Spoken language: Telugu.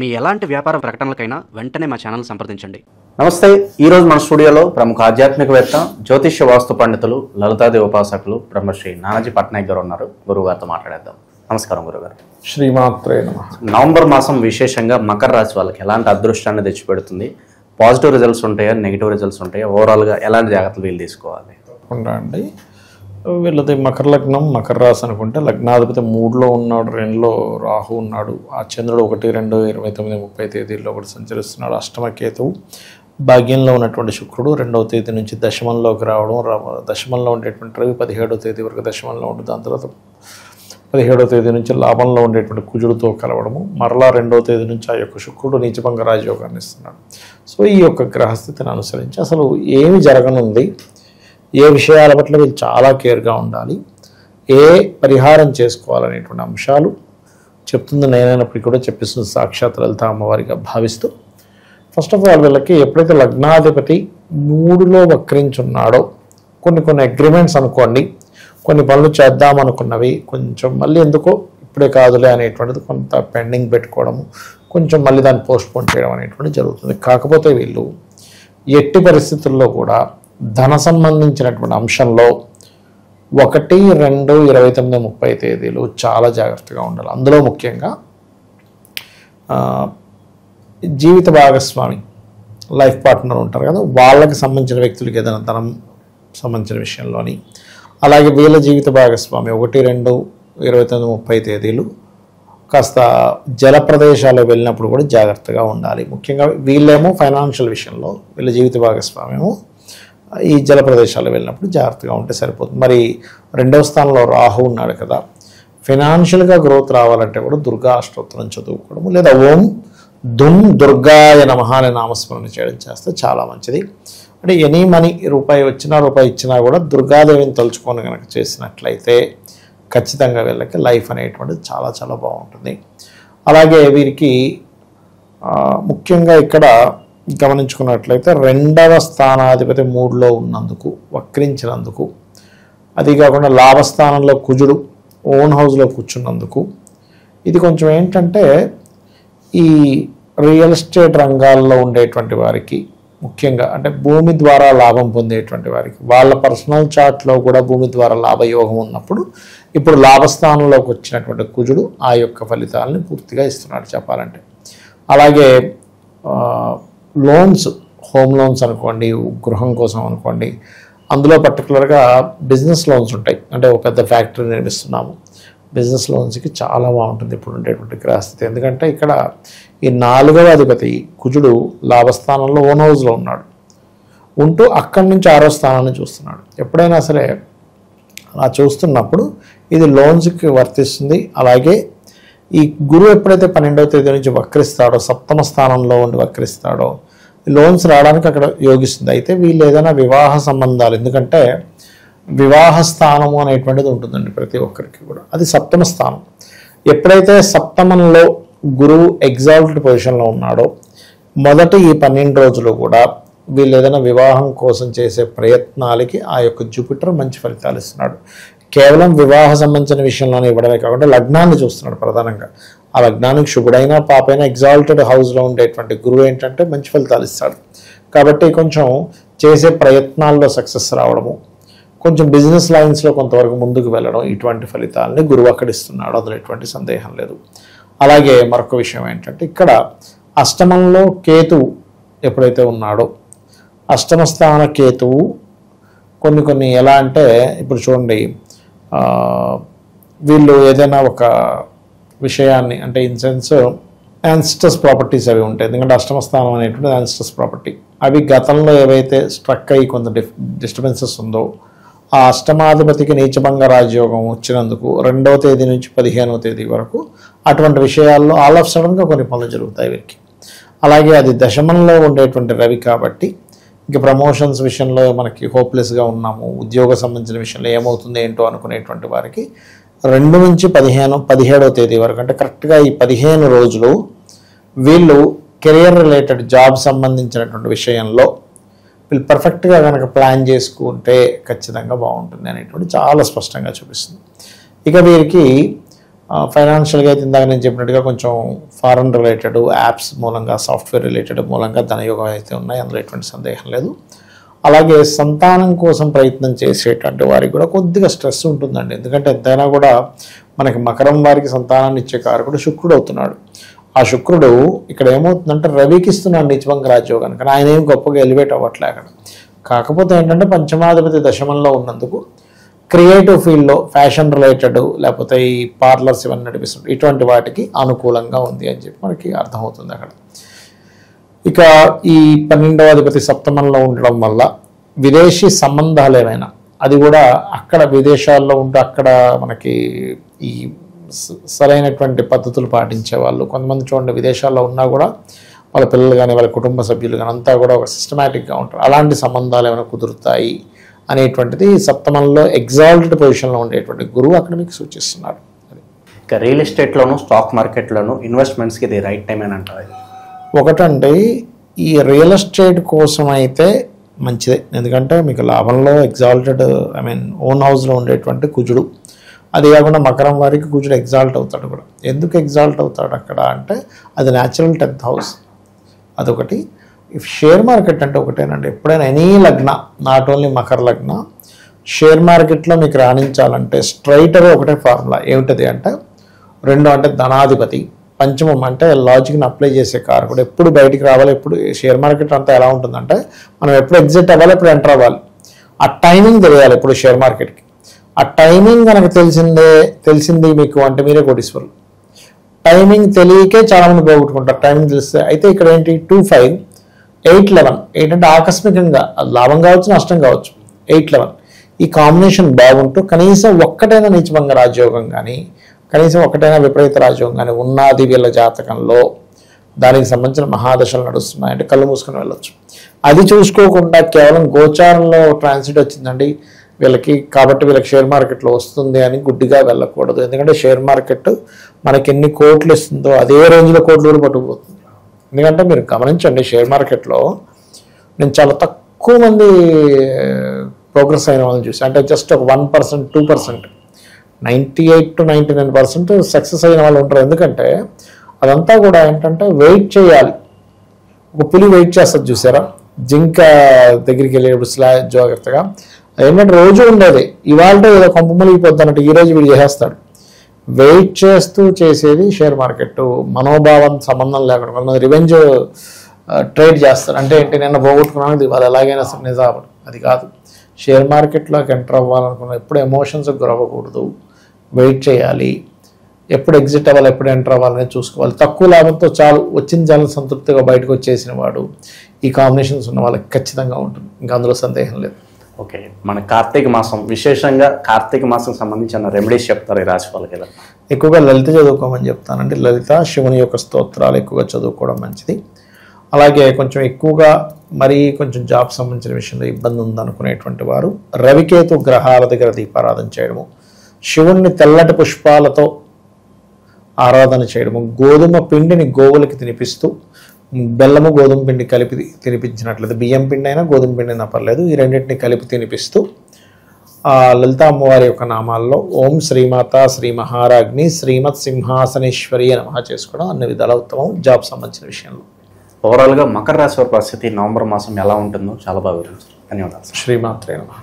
మీ ఎలాంటి వ్యాపార ప్రకటనలకైనా వెంటనే మా ఛానల్ సంప్రదించండి. నమస్తే. ఈరోజు మన స్టూడియోలో ప్రముఖ ఆధ్యాత్మికవేత్త, జ్యోతిష్య వాస్తు పండితులు, లలితాదేవి ఉపాసకులు బ్రహ్మశ్రీ నానాజీ పట్నాయక్ గారు ఉన్నారు. గురువుగారితో మాట్లాడేద్దాం. నమస్కారం గురుగారు. శ్రీమాత్రే నమః. నవంబర్ మాసం విశేషంగా మకర రాశి వాళ్ళకి ఎలాంటి అదృష్టాన్ని తెచ్చిపెడుతుంది? పాజిటివ్ రిజల్ట్స్ ఉంటాయా, నెగిటివ్ రిజల్ట్స్ ఉంటాయా? ఓవరాల్గా ఎలాంటి జాగ్రత్తలు వీళ్ళు తీసుకోవాలి? అండి, వీళ్ళది మకర లగ్నం, మకర రాశి అనుకుంటే లగ్నాధిపతి 3లో ఉన్నాడు, 2లో రాహు ఉన్నాడు. ఆ చంద్రుడు 1, 2, 29, 30 తేదీల్లో కూడా సంచరిస్తున్నాడు. అష్టమ కేతువు భాగ్యంలో ఉన్నటువంటి శుక్రుడు 2వ తేదీ నుంచి దశమంలోకి రావడం, దశమంలో ఉండేటువంటి రవి 17వ తేదీ వరకు దశమంలో ఉంటుంది. దాని తర్వాత 17వ తేదీ నుంచి లాభంలో ఉండేటువంటి కుజుడితో కలవడము, మరలా 2వ తేదీ నుంచి ఆ యొక్క శుక్రుడు నీచభంగ రాజయోగాన్ని ఇస్తున్నాడు. సో ఈ యొక్క గ్రహస్థితిని అనుసరించి అసలు ఏమి జరగనుంది, ఏ విషయాల పట్ల వీళ్ళు చాలా కేర్గా ఉండాలి, ఏ పరిహారం చేసుకోవాలనేటువంటి అంశాలు చెప్తుంది నేనైనప్పటికీ కూడా చెప్పిస్తుంది సాక్షాత్ లలిత అమ్మవారిగా భావిస్తూ, ఫస్ట్ ఆఫ్ ఆల్ వీళ్ళకి ఎప్పుడైతే లగ్నాధిపతి 3లో వక్రించున్నాడో కొన్ని అగ్రిమెంట్స్ అనుకోండి, కొన్ని పనులు చేద్దామనుకున్నవి కొంచెం మళ్ళీ ఎందుకో ఇప్పుడే కాదులే అనేటువంటిది కొంత పెండింగ్ పెట్టుకోవడము, కొంచెం మళ్ళీ దాన్ని పోస్ట్పోన్ చేయడం అనేటువంటి జరుగుతుంది. కాకపోతే వీళ్ళు ఎట్టి పరిస్థితుల్లో కూడా ధన సంబంధించినటువంటి అంశంలో 1, 2, 29, 30 తేదీలు చాలా జాగ్రత్తగా ఉండాలి. అందులో ముఖ్యంగా జీవిత భాగస్వామి, లైఫ్ పార్ట్నర్ ఉంటారు కదా, వాళ్ళకి సంబంధించిన వ్యక్తులకి ఏదైనా ధనం సంబంధించిన విషయంలోని, అలాగే వీళ్ళ జీవిత భాగస్వామి 1, 2, 29, 30 తేదీలు కాస్త జల ప్రదేశాలు వెళ్ళినప్పుడు కూడా జాగ్రత్తగా ఉండాలి. ముఖ్యంగా వీళ్ళేమో ఫైనాన్షియల్ విషయంలో, వీళ్ళ జీవిత భాగస్వామ్యము ఈ జల ప్రదేశాలు వెళ్ళినప్పుడు జాగ్రత్తగా ఉంటే సరిపోతుంది. మరి 2వ స్థానంలో రాహు ఉన్నాడు కదా, ఫైనాన్షియల్గా గ్రోత్ రావాలంటే కూడా దుర్గా అష్టోత్తరం చదువుకోవడము, లేదా ఓం దుమ్ దుర్గాయ నమః అనే నామస్మరణ చేయడం చేస్తే చాలా మంచిది. అంటే ఎనీ మనీ రూపాయి వచ్చినా రూపాయి ఇచ్చినా కూడా దుర్గాదేవిని తలుచుకొని కనుక చేసినట్లయితే ఖచ్చితంగా వీళ్ళకి లైఫ్ అనేటువంటిది చాలా చాలా బాగుంటుంది. అలాగే వీరికి ముఖ్యంగా ఇక్కడ గమనించుకున్నట్లయితే 2వ స్థానాధిపతి 3లో ఉన్నందుకు, వక్రించినందుకు, అది కాకుండా లాభస్థానంలో కుజుడు ఓన్ హౌస్లో కూర్చున్నందుకు, ఇది కొంచెం ఏంటంటే ఈ రియల్ ఎస్టేట్ రంగాల్లో ఉండేటువంటి వారికి, ముఖ్యంగా అంటే భూమి ద్వారా లాభం పొందేటువంటి వారికి, వాళ్ళ పర్సనల్ చార్ట్లో కూడా భూమి ద్వారా లాభయోగం ఉన్నప్పుడు ఇప్పుడు లాభస్థానంలోకి వచ్చినటువంటి కుజుడు ఆ యొక్క ఫలితాలని పూర్తిగా ఇస్తున్నాడు చెప్పాలంటే. అలాగే లోన్స్, హోమ్ లోన్స్ అనుకోండి, గృహం కోసం అనుకోండి, అందులో పర్టికులర్గా బిజినెస్ లోన్స్ ఉంటాయి. అంటే ఒక పెద్ద ఫ్యాక్టరీ నిర్మిస్తున్నాము, బిజినెస్ లోన్స్కి చాలా బాగుంటుంది ఇప్పుడు ఉండేటువంటి గ్రహస్థితి. ఎందుకంటే ఇక్కడ ఈ 4వ అధిపతి కుజుడు లాభస్థానంలో ఓన్ హౌస్లో ఉన్నాడు, ఉంటూ అక్కడి నుంచి 6వ స్థానాన్ని చూస్తున్నాడు. ఎప్పుడైనా సరే అలా చూస్తున్నప్పుడు ఇది లోన్స్కి వర్తిస్తుంది. అలాగే ఈ గురువు ఎప్పుడైతే 12వ తేదీ నుంచి వక్రిస్తాడో, 7వ స్థానంలో ఉండి వక్రిస్తాడో, లోన్స్ రావడానికి అక్కడ యోగిస్తుంది. అయితే వీళ్ళు ఏదైనా వివాహ సంబంధాలు, ఎందుకంటే వివాహ స్థానము అనేటువంటిది ఉంటుందండి ప్రతి ఒక్కరికి కూడా, అది 7వ స్థానం. ఎప్పుడైతే 7మంలో గురువు ఎగ్జాల్టెడ్ పొజిషన్లో ఉన్నాడో, మొదటి ఈ 12 రోజులు కూడా వీళ్ళు ఏదైనా వివాహం కోసం చేసే ప్రయత్నాలకి ఆ యొక్క జూపిటర్ మంచి ఫలితాలు ఇస్తున్నాడు. కేవలం వివాహ సంబంధించిన విషయంలోనే ఇవ్వడమే కాకుండా లగ్నాన్ని చూస్తున్నాడు ప్రధానంగా. ఆ లగ్నానికి శుభుడైనా పాపైనా ఎగ్జాల్టెడ్ హౌస్లో ఉండేటువంటి గురువు ఏంటంటే మంచి ఫలితాలు ఇస్తాడు. కాబట్టి కొంచెం చేసే ప్రయత్నాల్లో సక్సెస్ రావడము, కొంచెం బిజినెస్ లైన్స్లో కొంతవరకు ముందుకు వెళ్ళడం, ఇటువంటి ఫలితాలని గురువు అక్కడ ఇస్తున్నాడు, అందులో ఎటువంటి సందేహం లేదు. అలాగే మరొక విషయం ఏంటంటే ఇక్కడ అష్టమంలో కేతువు ఎప్పుడైతే ఉన్నాడో, అష్టమ స్థాన కేతువు కొన్ని ఎలా అంటే, ఇప్పుడు చూడండి, వీళ్ళు ఏదైనా ఒక విషయాన్ని, అంటే ఇన్ సెన్స్ యాన్సిస్టర్స్ ప్రాపర్టీస్ అవి ఉంటాయి. ఎందుకంటే అష్టమ స్థానం అనేటువంటి యాన్సిస్టర్స్ ప్రాపర్టీ, అవి గతంలో ఏవైతే స్ట్రక్ అయ్యి కొంత డిస్టర్బెన్సెస్ ఉందో, ఆ అష్టమాధిపతికి నీచభంగ రాజయోగం వచ్చినందుకు 2వ తేదీ నుంచి 15వ తేదీ వరకు అటువంటి విషయాల్లో ఆల్ ఆఫ్ సడన్గా కొన్ని పనులు జరుగుతాయి వీరికి. అలాగే అది దశమంలో ఉండేటువంటి రవి కాబట్టి ఇంక ప్రమోషన్స్ విషయంలో మనకి హోప్లెస్గా ఉన్నాము, ఉద్యోగ సంబంధించిన విషయంలో ఏమవుతుంది ఏంటో అనుకునేటువంటి వారికి 2 నుంచి 17వ తేదీ వరకు, అంటే కరెక్ట్గా ఈ 15 రోజులు వీళ్ళు కెరియర్ రిలేటెడ్ జాబ్ సంబంధించినటువంటి విషయంలో వీళ్ళు పర్ఫెక్ట్గా కనుక ప్లాన్ చేసుకుంటే ఖచ్చితంగా బాగుంటుంది అనేటువంటి చాలా స్పష్టంగా చూపిస్తుంది. ఇక వీరికి ఫైనాన్షియల్గా అయితే ఇందాక నేను చెప్పినట్టుగా కొంచెం ఫారెన్ రిలేటెడ్ యాప్స్ మూలంగా సాఫ్ట్వేర్ రిలేటెడ్ మూలంగా ధనయోగం అయితే ఉన్నాయి, అందులో ఎటువంటి సందేహం లేదు. అలాగే సంతానం కోసం ప్రయత్నం చేసేటువంటి వారికి కూడా కొద్దిగా స్ట్రెస్ ఉంటుందండి. ఎందుకంటే ఎంతైనా కూడా మనకి మకరం వారికి సంతానాన్ని ఇచ్చే కారకుడు శుక్రుడు అవుతున్నాడు. ఆ శుక్రుడు ఇక్కడ ఏమవుతుందంటే రవికి ఇస్తున్నాడు నీచభంగ రాజ్యోగాన్ని, కానీ ఆయన ఏం గొప్పగా ఎలివేట్ అవ్వట్లే అక్కడ. కాకపోతే ఏంటంటే పంచమాధిపతి దశమంలో ఉన్నందుకు క్రియేటివ్ ఫీల్డ్లో ఫ్యాషన్ రిలేటెడ్ లేకపోతే ఈ పార్లర్స్ ఇవన్నీ నడిపిస్తుంది, ఇటువంటి వాటికి అనుకూలంగా ఉంది అని చెప్పి మనకి అర్థమవుతుంది అక్కడ. ఇక ఈ 12వ అధిపతి సప్తమంలో ఉండడం వల్ల విదేశీ సంబంధాలు ఏమైనా అది కూడా అక్కడ విదేశాల్లో ఉంటే అక్కడ మనకి ఈ సరైనటువంటి పద్ధతులు పాటించే వాళ్ళు కొంతమంది చూడండి, విదేశాల్లో ఉన్నా కూడా వాళ్ళ పిల్లలు కానీ వాళ్ళ కుటుంబ సభ్యులు కానీ అంతా కూడా ఒక సిస్టమేటిక్గా ఉంటారు. అలాంటి సంబంధాలు ఏమైనా కుదురుతాయి అనేటువంటిది సప్తమంలో ఎగ్జాల్టెడ్ పొజిషన్లో ఉండేటువంటి గురువు అక్కడ మీకు సూచిస్తున్నారు. ఇక రియల్ ఎస్టేట్లోను స్టాక్ మార్కెట్లోను ఇన్వెస్ట్మెంట్స్కి ఇది రైట్ టైం అని అంటారు. ఒకటండి, ఈ రియల్ ఎస్టేట్ కోసం అయితే మంచిదే, ఎందుకంటే మీకు లాభంలో ఎగ్జాల్టెడ్ ఓన్ హౌస్లో ఉండేటువంటి కుజుడు, అది కాకుండా మకరం వారికి కుజుడు ఎగ్జాల్ట్ అవుతాడు కూడా. ఎందుకు ఎగ్జాల్ట్ అవుతాడు అక్కడ అంటే అది న్యాచురల్ 10th హౌస్, అదొకటి. షేర్ మార్కెట్ అంటే ఒకటేనండి, ఎప్పుడైనా ఎనీ లగ్న, నాట్ ఓన్లీ మకర లగ్న, షేర్ మార్కెట్లో మీకు రాణించాలంటే స్ట్రైట్ అవే ఒకటే ఫార్ములా ఏమిటది అంటే 2 అంటే ధనాధిపతి, పంచమం అంటే లాజిక్ని అప్లై చేసే కారకుడు, ఎప్పుడు బయటికి రావాలి. ఎప్పుడు షేర్ మార్కెట్ అంతా ఎలా ఉంటుందంటే మనం ఎప్పుడు ఎగ్జిట్ అవ్వాలి, ఎప్పుడు ఎంటర్ అవ్వాలి, ఆ టైమింగ్ తెలియాలి. ఇప్పుడు షేర్ మార్కెట్కి ఆ టైమింగ్ కనుక తెలిసింది మీకు అంటే మీరే కోటీశ్వరులు. టైమింగ్ తెలియకే చాలామంది పోగొట్టుకుంటారు టైమింగ్ తెలిస్తే. అయితే ఇక్కడ ఏంటి 2-5 8-11, ఏంటంటే ఆకస్మికంగా అది లాభం కావచ్చు నష్టం కావచ్చు. 8-11 ఈ కాంబినేషన్ బాగుంటూ కనీసం ఒక్కటైనా నీచభంగ రాజయోగం కానీ కనీసం ఒకటైనా విపరీత రాజయోగం కానీ ఉన్నది వీళ్ళ జాతకంలో, దానికి సంబంధించిన మహాదశలు నడుస్తున్నాయి అంటే కళ్ళు మూసుకొని వెళ్ళొచ్చు. అది చూసుకోకుండా కేవలం గోచారంలో ట్రాన్సిట్ వచ్చిందండి వీళ్ళకి కాబట్టి వీళ్ళకి షేర్ మార్కెట్లో వస్తుంది అని గుడ్డిగా వెళ్ళకూడదు. ఎందుకంటే షేర్ మార్కెట్ మనకి ఎన్ని కోట్లు ఇస్తుందో అదే రేంజ్లో కోట్లు కూడా పట్టుకుపోతుంది. ఎందుకంటే మీరు గమనించండి, షేర్ మార్కెట్లో నేను చాలా తక్కువ మంది ప్రోగ్రెస్ అయిన వాళ్ళని చూసి, అంటే జస్ట్ ఒక 1%, 2%, 98 to 99% సక్సెస్ అయిన వాళ్ళు ఉంటారు. ఎందుకంటే అదంతా కూడా ఏంటంటే వెయిట్ చేయాలి. ఒక పులి వెయిట్ చేస్తుంది చూసారా, జింక దగ్గరికి వెళ్ళేప్పుడు జాగ్రత్తగా, ఏంటంటే రోజు ఉండేది, ఇవాళ ఏదో కొంప మునిగిపోద్ది అన్నట్టు ఈరోజు వీడు చేసేస్తాడు. వెయిట్ చేస్తూ చేసేది షేర్ మార్కెట్. మనోభావం సంబంధం లేకుండా కొంతమంది రివెంజ్ ట్రేడ్ చేస్తారు, అంటే ఏంటి నిన్న పోగొట్టుకున్నాను వాళ్ళు ఎలాగైనా సరే నిజాం, అది కాదు. షేర్ మార్కెట్లోకి ఎంటర్ అవ్వాలనుకున్న ఎప్పుడు ఎమోషన్స్కి గురవ్వకూడదు, వెయిట్ చేయాలి, ఎప్పుడు ఎగ్జిట్ అవ్వాలి ఎప్పుడు ఎంటర్ అవ్వాలని చూసుకోవాలి. తక్కువ లాభంతో చాలు వచ్చిన చాలా సంతృప్తిగా బయటకు వచ్చేసిన వాడు ఈ కాంబినేషన్స్ ఉన్న వాళ్ళకి ఖచ్చితంగా ఉంటుంది, ఇంకా అందులో సందేహం లేదు. ఓకే, మన కార్తీక మాసం విశేషంగా కార్తీక మాసం సంబంధించిన రెమెడీస్ చెప్తారు ఈ రాశి వాళ్ళకి? ఎక్కువగా లలిత చదువుకోమని చెప్తానండి. లలిత శివుని యొక్క స్తోత్రాలు ఎక్కువగా చదువుకోవడం మంచిది. అలాగే కొంచెం ఎక్కువగా మరీ కొంచెం జాబ్ సంబంధించిన విషయంలో ఇబ్బంది ఉందనుకునేటువంటి వారు రవికేతు గ్రహాల దగ్గర దీపారాధన చేయడము, శివుణ్ణి తెల్లటి పుష్పాలతో ఆరాధన చేయడము, గోధుమ పిండిని గోవులకి తినిపిస్తూ బెల్లము గోధుమ పిండి కలిపి తినిపించినట్లయితే, బియ్యం పిండి అయినా గోధుమ పిండి అయినా పర్లేదు, ఈ రెండింటిని కలిపి తినిపిస్తూ లలిత అమ్మవారి యొక్క నామాల్లో ఓం శ్రీమాత శ్రీ మహారాజ్ని శ్రీమత్ సింహాసనేశ్వరి అని నమః చేసుకోవడం అన్ని విధాల ఉత్తమం జాబ్ సంబంధించిన విషయంలో. ఓవరాల్గా మకర రాశి వారి పరిస్థితి నవంబర్ మాసం ఎలా ఉంటుందో చాలా బాగా వివరించారు. ధన్యవాదాలు. శ్రీమాత్రే నమః.